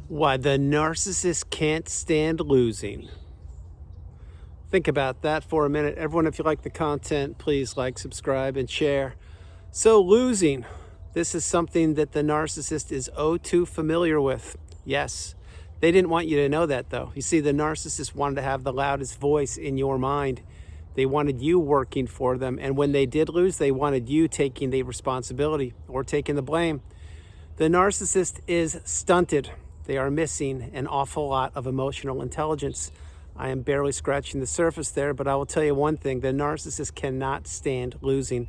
Why the narcissist can't stand losing. Think about that for a minute. Everyone, if you like the content, please like, subscribe, and share. So losing, this is something that the narcissist is too familiar with. Yes, they didn't want you to know that though. You see, the narcissist wanted to have the loudest voice in your mind. They wanted you working for them. And when they did lose, they wanted you taking the responsibility or taking the blame. The narcissist is stunted. They are missing an awful lot of emotional intelligence. I am barely scratching the surface there, but I will tell you one thing. The narcissist cannot stand losing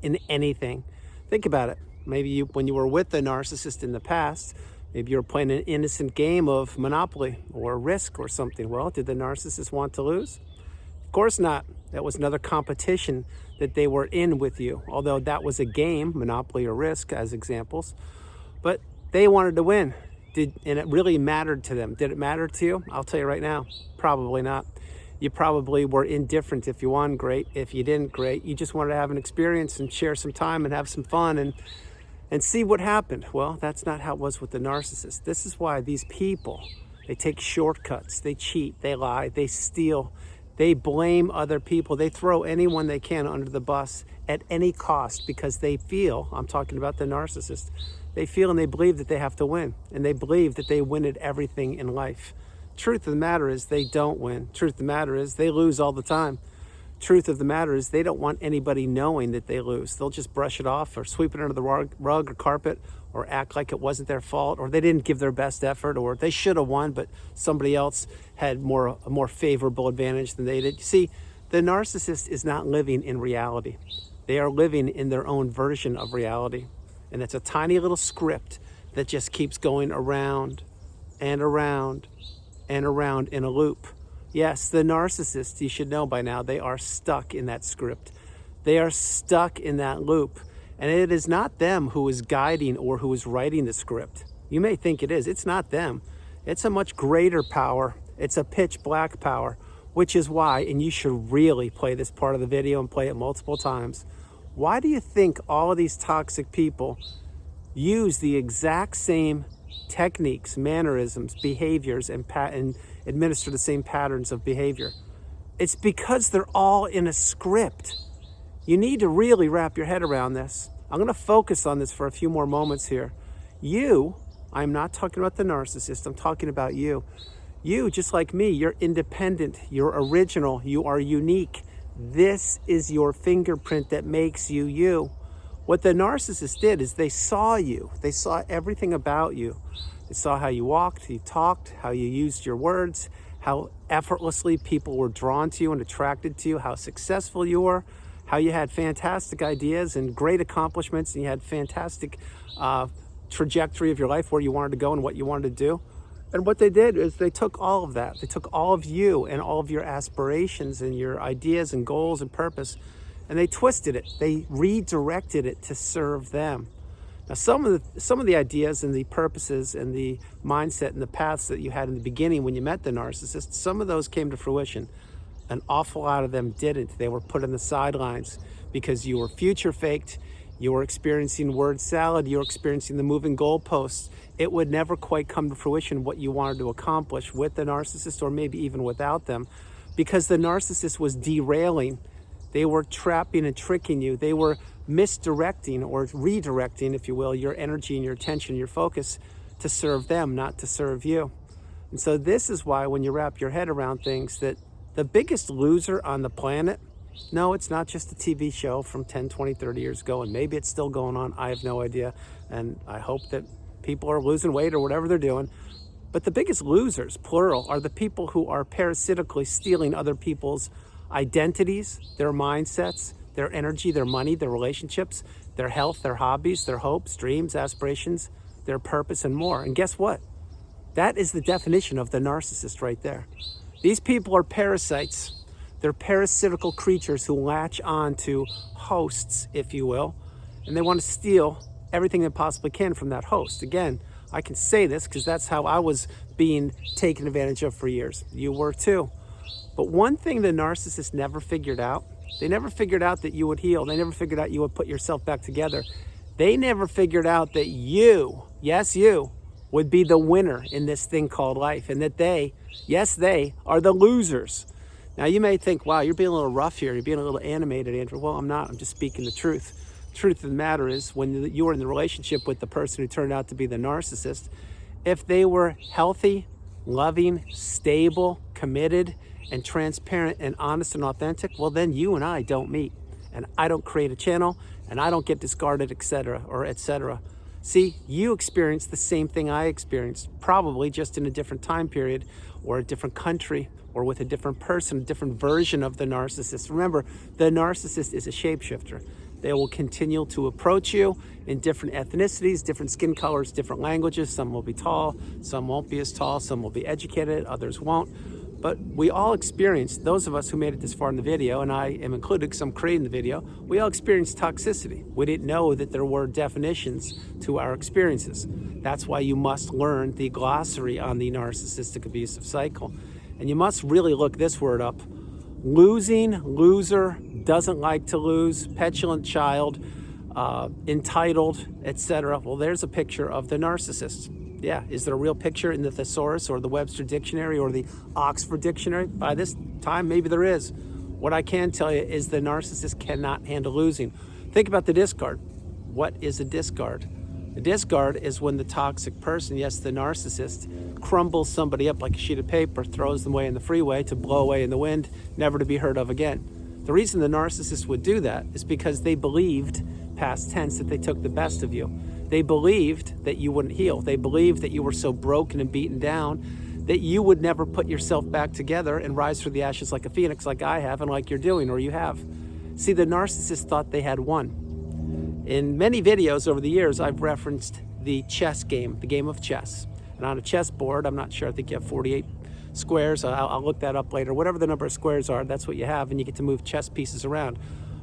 in anything. Think about it. Maybe when you were with the narcissist in the past, maybe you were playing an innocent game of Monopoly or Risk or something. Well, did the narcissist want to lose? Of course not. That was another competition that they were in with you, although that was a game, Monopoly or Risk as examples. But they wanted to win. And it really mattered to them. Did it matter to you? I'll tell you right now, probably not. You probably were indifferent. If you won, great. If you didn't, great. You just wanted to have an experience and share some time and have some fun and see what happened. Well, that's not how it was with the narcissist. This is why these people, they take shortcuts, they cheat, they lie, they steal, they blame other people, they throw anyone they can under the bus at any cost because they feel, I'm talking about the narcissist, they feel and they believe that they have to win, and they believe that they win at everything in life. Truth of the matter is they don't win. Truth of the matter is they lose all the time. Truth of the matter is they don't want anybody knowing that they lose. They'll just brush it off or sweep it under the rug or carpet or act like it wasn't their fault, or they didn't give their best effort, or they should have won but somebody else had a more favorable advantage than they did. You see, the narcissist is not living in reality. They are living in their own version of reality. And it's a tiny little script that just keeps going around and around and around in a loop. Yes, the narcissist, you should know by now, they are stuck in that script. They are stuck in that loop. And it is not them who is guiding or who is writing the script. You may think it is. It's not them. It's a much greater power. It's a pitch black power, which is why, and you should really play this part of the video and play it multiple times. Why do you think all of these toxic people use the exact same techniques, mannerisms, behaviors, and administer the same patterns of behavior? It's because they're all in a script. You need to really wrap your head around this. I'm going to focus on this for a few more moments here. I'm not talking about the narcissist, I'm talking about you. You, just like me, you're independent, you're original, you are unique. This is your fingerprint that makes you you. What the narcissist did is they saw you. They saw everything about you. They saw how you walked, you talked, how you used your words, how effortlessly people were drawn to you and attracted to you, how successful you were, how you had fantastic ideas and great accomplishments, and you had fantastic trajectory of your life, where you wanted to go and what you wanted to do. And what they did is they took all of that. They took all of you and all of your aspirations and your ideas and goals and purpose, and they twisted it. They redirected it to serve them. Now, some of the ideas and the purposes and the mindset and the paths that you had in the beginning when you met the narcissist, some of those came to fruition. An awful lot of them didn't. They were put on the sidelines because you were future faked. You were experiencing word salad. You were experiencing the moving goalposts. It would never quite come to fruition what you wanted to accomplish with the narcissist, or maybe even without them, because the narcissist was derailing. They were trapping and tricking you. They were misdirecting or redirecting, if you will, your energy and your attention, your focus to serve them, not to serve you. And so this is why when you wrap your head around things, that the biggest loser on the planet, no, it's not just a TV show from 10, 20, 30 years ago, and maybe it's still going on. I have no idea. And I hope that people are losing weight or whatever they're doing. But the biggest losers, plural, are the people who are parasitically stealing other people's identities, their mindsets, their energy, their money, their relationships, their health, their hobbies, their hopes, dreams, aspirations, their purpose, and more. And guess what? That is the definition of the narcissist right there. These people are parasites. They're parasitical creatures who latch on to hosts, if you will, and they want to steal everything they possibly can from that host. Again, I can say this because that's how I was being taken advantage of for years. You were too. But one thing the narcissist never figured out, they never figured out that you would heal. They never figured out you would put yourself back together. They never figured out that you, yes, you, would be the winner in this thing called life, and that they, yes, they are the losers. Now you may think, wow, you're being a little rough here. You're being a little animated, Andrew. Well, I'm not. I'm just speaking the truth. Truth of the matter is, when you were in the relationship with the person who turned out to be the narcissist, if they were healthy, loving, stable, committed, and transparent and honest and authentic, well, then you and I don't meet. And I don't create a channel, and I don't get discarded, etc., or etc. See, you experienced the same thing I experienced, probably just in a different time period, or a different country, or with a different person, a different version of the narcissist. Remember, the narcissist is a shapeshifter. They will continue to approach you in different ethnicities, different skin colors, different languages. Some will be tall, some won't be as tall, some will be educated, others won't. But we all experienced, those of us who made it this far in the video, and I am included because I'm creating the video, we all experienced toxicity. We didn't know that there were definitions to our experiences. That's why you must learn the glossary on the narcissistic abusive cycle. And you must really look this word up. Losing, loser, doesn't like to lose, petulant child, entitled, etc. Well, there's a picture of the narcissist. Yeah, is there a real picture in the thesaurus or the Webster Dictionary or the Oxford Dictionary? By this time, maybe there is. What I can tell you is the narcissist cannot handle losing. Think about the discard. What is a discard? A discard is when the toxic person, yes, the narcissist, crumbles somebody up like a sheet of paper, throws them away in the freeway to blow away in the wind, never to be heard of again. The reason the narcissist would do that is because they believed, past tense, that they took the best of you. They believed that you wouldn't heal. They believed that you were so broken and beaten down that you would never put yourself back together and rise from the ashes like a phoenix, like I have and like you're doing, or you have. See, the narcissist thought they had won. In many videos over the years, I've referenced the chess game, the game of chess. And on a chess board, I'm not sure, I think you have 48 squares. I'll look that up later. Whatever the number of squares are, that's what you have, and you get to move chess pieces around.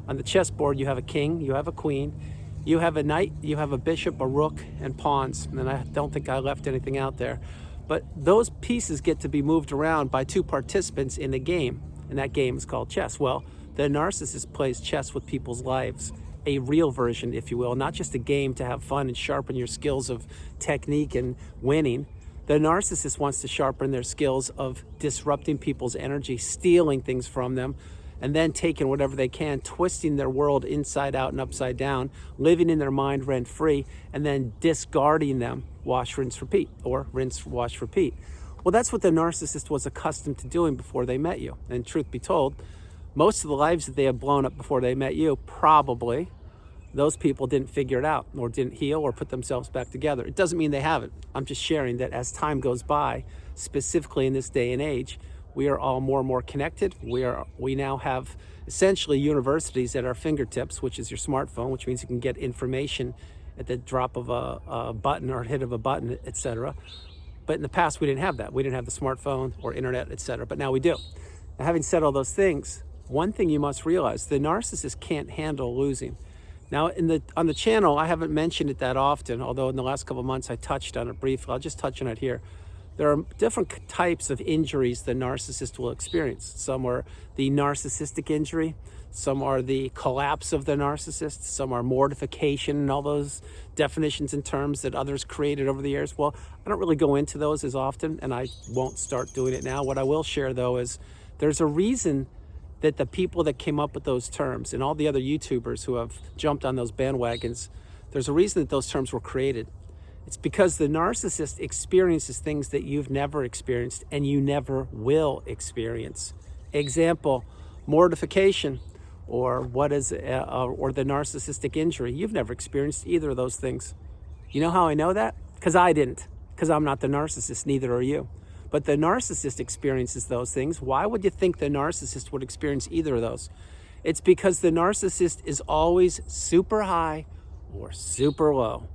On the chess board, you have a king, you have a queen, you have a knight, you have a bishop, a rook, and pawns. And I don't think I left anything out there. But those pieces get to be moved around by two participants in a game, and that game is called chess. Well, the narcissist plays chess with people's lives. A real version, if you will, not just a game to have fun and sharpen your skills of technique and winning. The narcissist wants to sharpen their skills of disrupting people's energy, stealing things from them, and then taking whatever they can, twisting their world inside out and upside down, living in their mind rent-free, and then discarding them, wash, rinse, repeat, or rinse, wash, repeat. Well, that's what the narcissist was accustomed to doing before they met you. And truth be told, most of the lives that they have blown up before they met you, probably those people didn't figure it out or didn't heal or put themselves back together. It doesn't mean they haven't. I'm just sharing that as time goes by, specifically in this day and age, we are all more and more connected. We now have essentially universities at our fingertips, which is your smartphone, which means you can get information at the drop of a button or hit of a button, etc. But in the past, we didn't have that. We didn't have the smartphone or internet, etc. But now we do. Now, having said all those things, one thing you must realize, the narcissist can't handle losing. Now, on the channel, I haven't mentioned it that often, although in the last couple of months I touched on it briefly. I'll just touch on it here. There are different types of injuries the narcissist will experience. Some are the narcissistic injury. Some are the collapse of the narcissist. Some are mortification and all those definitions and terms that others created over the years. Well, I don't really go into those as often, and I won't start doing it now. What I will share, though, is there's a reason that the people that came up with those terms and all the other YouTubers who have jumped on those bandwagons, there's a reason that those terms were created. It's because the narcissist experiences things that you've never experienced and you never will experience. Example, mortification, or or the narcissistic injury. You've never experienced either of those things. You know how I know that? Because I didn't. Because I'm not the narcissist, neither are you. But the narcissist experiences those things. Why would you think the narcissist would experience either of those? It's because the narcissist is always super high or super low.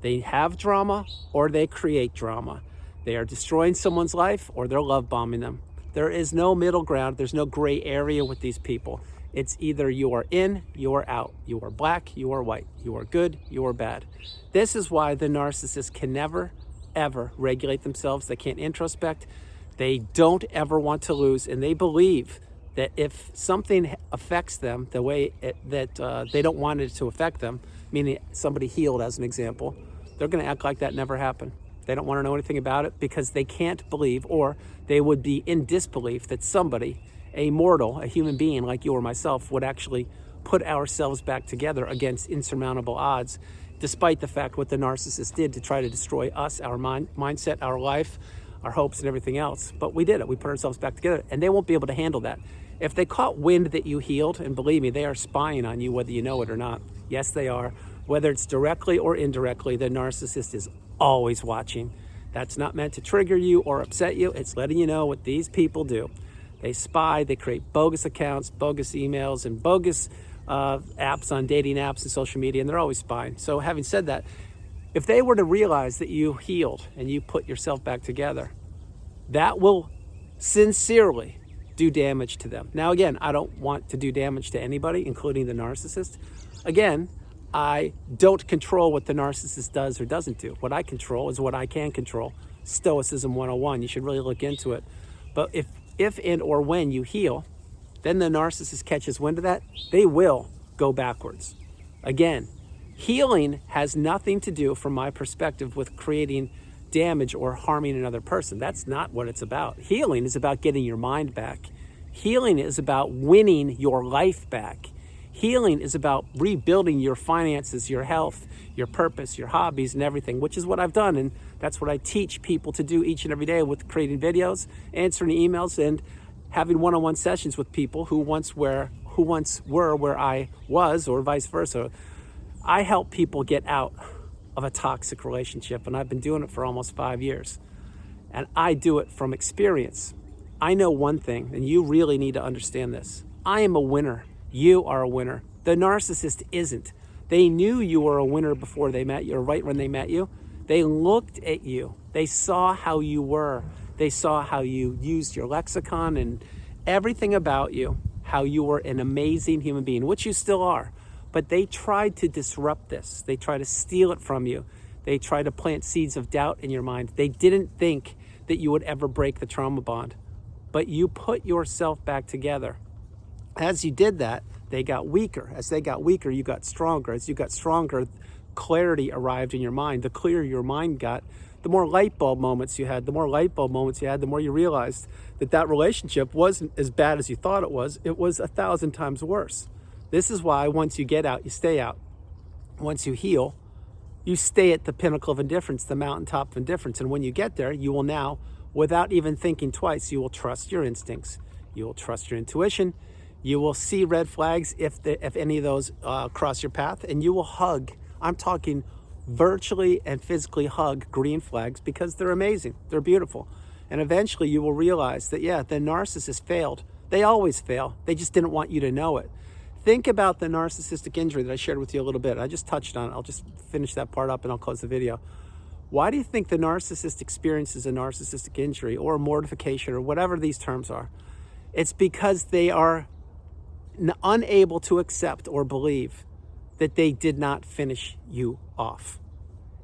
They have drama or they create drama. They are destroying someone's life or they're love bombing them. There is no middle ground. There's no gray area with these people. It's either you are in, you are out. You are black, you are white. You are good, you are bad. This is why the narcissist can never, ever regulate themselves. They can't introspect. They don't ever want to lose. And they believe that if something affects them the way that they don't want it to affect them, meaning somebody healed as an example, they're going to act like that never happened. They don't want to know anything about it because they can't believe, or they would be in disbelief that somebody, a mortal, a human being like you or myself, would actually put ourselves back together against insurmountable odds, despite the fact what the narcissist did to try to destroy us, our mindset, our life, our hopes, and everything else. But we did it. We put ourselves back together, and they won't be able to handle that. If they caught wind that you healed, and believe me, they are spying on you whether you know it or not. Yes, they are. Whether it's directly or indirectly, the narcissist is always watching. That's not meant to trigger you or upset you. It's letting you know what these people do. They spy, they create bogus accounts, bogus emails, and bogus apps on dating apps and social media, and they're always spying. So having said that, if they were to realize that you healed and you put yourself back together, that will sincerely do damage to them. Now, again, I don't want to do damage to anybody, including the narcissist. Again, I don't control what the narcissist does or doesn't do. What I control is what I can control. Stoicism 101. You should really look into it. But if and or when you heal, then the narcissist catches wind of that, they will go backwards. Again, healing has nothing to do, from my perspective, with creating damage or harming another person. That's not what it's about. Healing is about getting your mind back. Healing is about winning your life back. Healing is about rebuilding your finances, your health, your purpose, your hobbies, and everything, which is what I've done. And that's what I teach people to do each and every day with creating videos, answering emails, and having one-on-one sessions with people who once were where I was, or vice versa. I help people get out of a toxic relationship, and I've been doing it for almost 5 years. And I do it from experience. I know one thing, and you really need to understand this. I am a winner. You are a winner. The narcissist isn't. They knew you were a winner before they met you, or right when they met you. They looked at you. They saw how you were. They saw how you used your lexicon and everything about you, how you were an amazing human being, which you still are. But they tried to disrupt this. They tried to steal it from you. They tried to plant seeds of doubt in your mind. They didn't think that you would ever break the trauma bond. But you put yourself back together. As you did that, they got weaker. As they got weaker, you got stronger. As you got stronger, clarity arrived in your mind. The clearer your mind got, the more light bulb moments you had. The more light bulb moments you had, the more you realized that that relationship wasn't as bad as you thought it was. It was 1,000 times worse. This is why once you get out, you stay out. Once you heal, you stay at the pinnacle of indifference, the mountaintop of indifference. And when you get there, you will now, without even thinking twice, you will trust your instincts. You will trust your intuition. You will see red flags if any of those cross your path, and you will hug. I'm talking virtually and physically hug green flags because they're amazing. They're beautiful. And eventually you will realize that, yeah, the narcissist failed. They always fail. They just didn't want you to know it. Think about the narcissistic injury that I shared with you a little bit. I just touched on it. I'll just finish that part up and I'll close the video. Why do you think the narcissist experiences a narcissistic injury or mortification or whatever these terms are? It's because they are unable to accept or believe that they did not finish you off.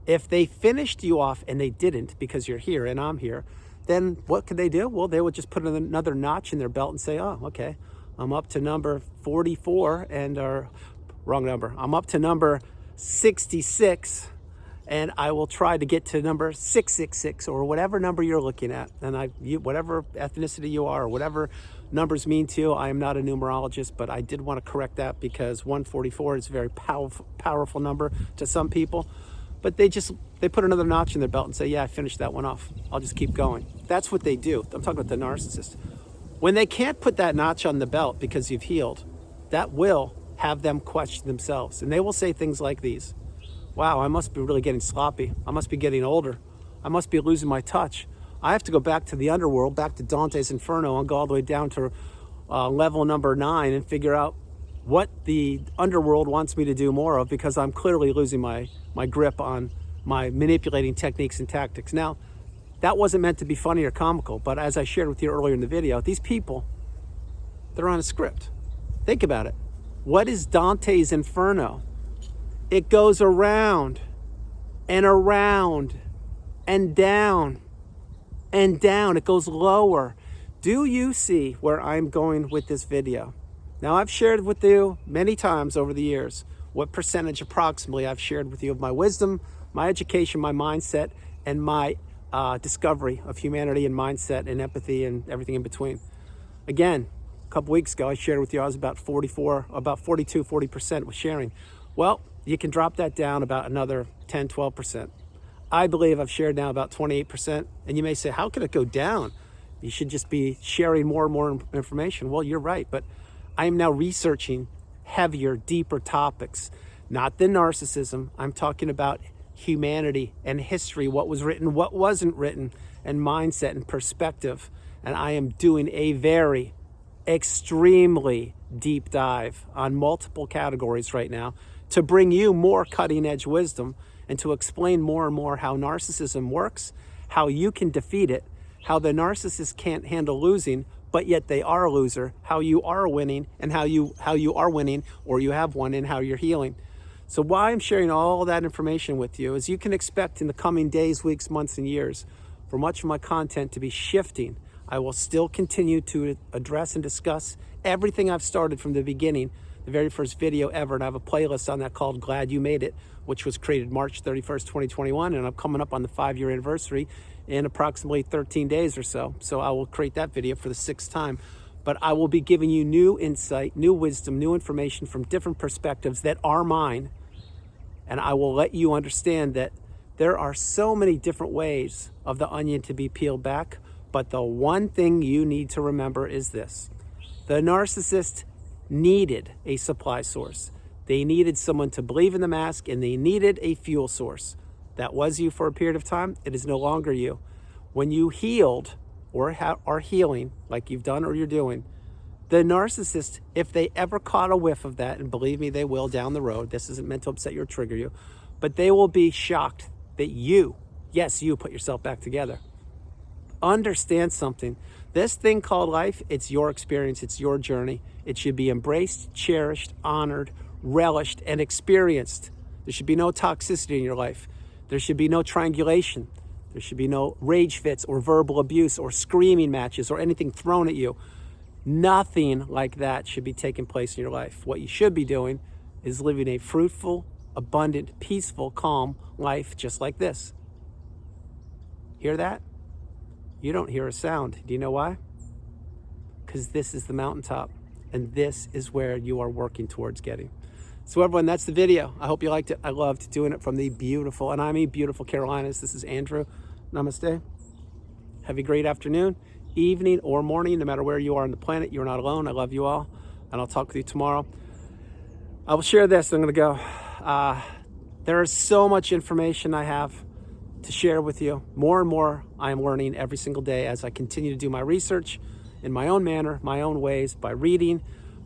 If they finished you off and they didn't, because you're here and I'm here, then what could they do? Well, they would just put another notch in their belt and say, oh, okay, I'm up to number 44 and, or wrong number. I'm up to number 66 and I will try to get to number 666 or whatever number you're looking at. And whatever ethnicity you are or whatever numbers mean to you, I am not a numerologist, but I did want to correct that because 144 is a very powerful number to some people. But they put another notch in their belt and say, yeah, I finished that one off. I'll just keep going. That's what they do. I'm talking about the narcissist. When they can't put that notch on the belt because you've healed, that will have them question themselves. And they will say things like these. Wow, I must be really getting sloppy. I must be getting older. I must be losing my touch. I have to go back to the underworld, back to Dante's Inferno, and go all the way down to level number 9 and figure out what the underworld wants me to do more of, because I'm clearly losing my grip on my manipulating techniques and tactics. Now, that wasn't meant to be funny or comical, but as I shared with you earlier in the video, these people, they're on a script. Think about it. What is Dante's Inferno? It goes around and around and down and down. It goes lower. Do you see where I'm going with this video? Now, I've shared with you many times over the years what percentage approximately I've shared with you of my wisdom, my education, my mindset, and my discovery of humanity and mindset and empathy and everything in between. Again, a couple weeks ago, I shared with you I was about 40% with sharing. Well, you can drop that down about another 10, 12%. I believe I've shared now about 28%. And you may say, how can it go down? You should just be sharing more and more information. Well, you're right, but I am now researching heavier, deeper topics. Not the narcissism. I'm talking about humanity and history, what was written, what wasn't written, and mindset and perspective. And I am doing a very extremely deep dive on multiple categories right now to bring you more cutting edge wisdom and to explain more and more how narcissism works, how you can defeat it, how the narcissist can't handle losing, but yet they are a loser, how you are winning, and how you are winning, or you have won, and how you're healing. So why I'm sharing all that information with you is you can expect in the coming days, weeks, months, and years for much of my content to be shifting. I will still continue to address and discuss everything I've started from the beginning, the very first video ever, and I have a playlist on that called Glad You Made It, which was created March 31st, 2021, and I'm coming up on the 5-year anniversary in approximately 13 days or so. So I will create that video for the 6th time. But I will be giving you new insight, new wisdom, new information from different perspectives that are mine. And I will let you understand that there are so many different ways of the onion to be peeled back. But the one thing you need to remember is this. The narcissist needed a supply source. They needed someone to believe in the mask, and they needed a fuel source. That was you for a period of time. It is no longer you. When you healed or are healing, like you've done or you're doing, the narcissist, if they ever caught a whiff of that, and believe me, they will down the road, this isn't meant to upset you or trigger you, but they will be shocked that you, yes, you put yourself back together. Understand something. This thing called life, it's your experience, it's your journey. It should be embraced, cherished, honored, relished, and experienced. There should be no toxicity in your life. There should be no triangulation. There should be no rage fits or verbal abuse or screaming matches or anything thrown at you. Nothing like that should be taking place in your life. What you should be doing is living a fruitful, abundant, peaceful, calm life just like this. Hear that? You don't hear a sound. Do you know why? Because this is the mountaintop, and this is where you are working towards getting. So everyone, that's the video. I hope you liked it. I loved doing it from the beautiful, and I mean beautiful, Carolinas. This is Andrew. Namaste. Have a great afternoon, evening, or morning, no matter where you are on the planet. You're not alone. I love you all, and I'll talk with you tomorrow. I will share this. I'm going to go. There is so much information I have to share with you. More and more I am learning every single day as I continue to do my research in my own manner, my own ways, by reading,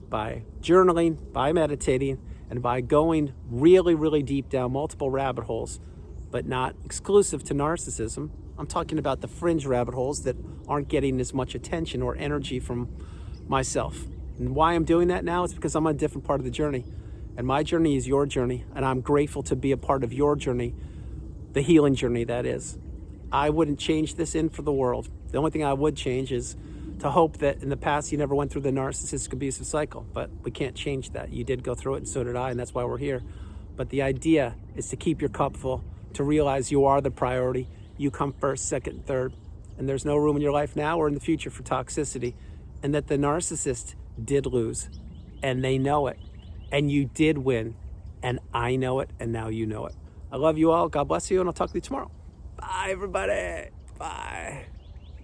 by journaling, by meditating, and by going really, really deep down multiple rabbit holes, but not exclusive to narcissism. I'm talking about the fringe rabbit holes that aren't getting as much attention or energy from myself. And why I'm doing that now is because I'm on a different part of the journey. And my journey is your journey, and I'm grateful to be a part of your journey, the healing journey, that is. I wouldn't change this in for the world. The only thing I would change is to hope that in the past you never went through the narcissistic abusive cycle, but we can't change that. You did go through it, and so did I, and that's why we're here. But the idea is to keep your cup full, to realize you are the priority. You come first, second, third, and there's no room in your life now or in the future for toxicity, and that the narcissist did lose, and they know it, and you did win, and I know it, and now you know it. I love you all. God bless you, and I'll talk to you tomorrow. Bye, everybody. Bye.